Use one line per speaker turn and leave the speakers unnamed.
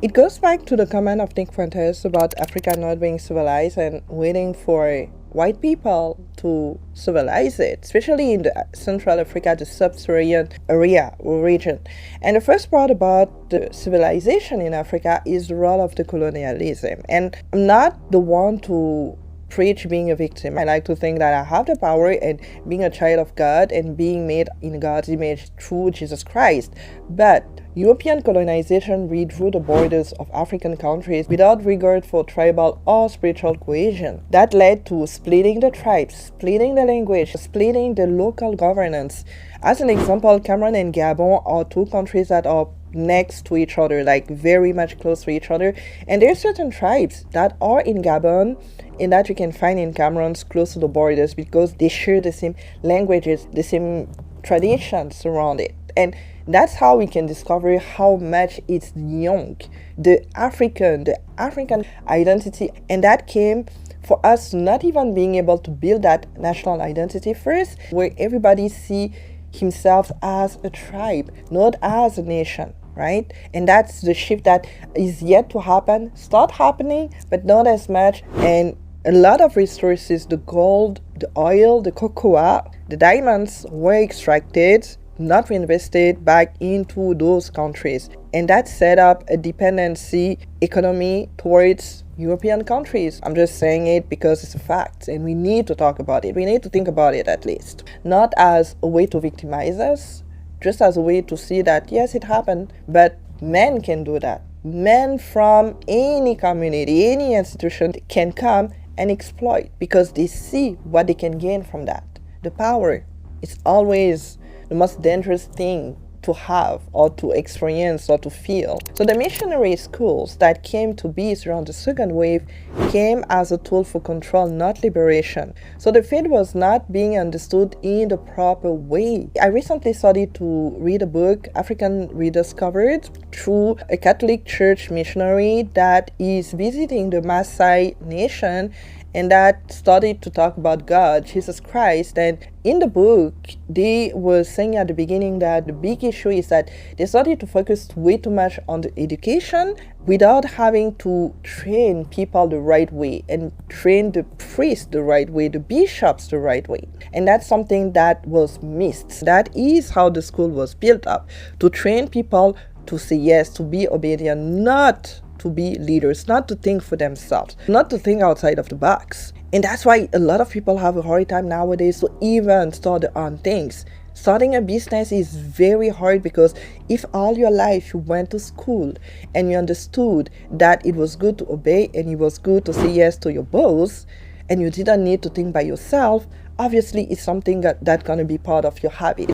It goes back to the comment of Nick Fuentes about Africa not being civilized and waiting for white people to civilize it, especially in the Central Africa, the sub-Saharan area or region. And the first part about the civilization in Africa is the role of the colonialism. And I'm not the one to preach being a victim. I like to think that I have the power and being a child of God and being made in God's image through Jesus Christ. But European colonization redrew the borders of African countries without regard for tribal or spiritual cohesion. That led to splitting the tribes, splitting the language, splitting the local governance. As an example, Cameroon and Gabon are two countries that are next to each other, like very much close to each other. And there are certain tribes that are in Gabon and that you can find in Cameroon close to the borders because they share the same languages, the same traditions around it. And that's how we can discover how much it's young, the African identity. And that came for us not even being able to build that national identity first, where everybody see himself as a tribe, not as a nation, right? And that's the shift that is yet to happen, start happening, but not as much. And a lot of resources, the gold, the oil, the cocoa, the diamonds were extracted, not reinvested back into those countries. And that set up a dependency economy towards European countries. I'm just saying it because it's a fact and we need to talk about it. We need to think about it at least. Not as a way to victimize us, just as a way to see that, yes, it happened, but men can do that. Men from any community, any institution can come and exploit because they see what they can gain from that. The power is always the most dangerous thing to have or to experience or to feel. So the missionary schools that came to be around the second wave came as a tool for control, not liberation. So the faith was not being understood in the proper way. I recently started to read a book, African Rediscovered, through a Catholic church missionary that is visiting the Maasai nation and that started to talk about God, Jesus Christ. And in the book, they were saying at the beginning that the big issue is that they started to focus way too much on the education without having to train people the right way and train the priests the right way, the bishops the right way. And that's something that was missed. That is how the school was built up, to train people to say yes, to be obedient, not to be leaders, not to think for themselves, not to think outside of the box. And that's why a lot of people have a hard time nowadays to even start their own things. Starting a business is very hard because if all your life you went to school and you understood that it was good to obey and it was good to say yes to your boss and you didn't need to think by yourself, obviously it's something that's going to be part of your habit.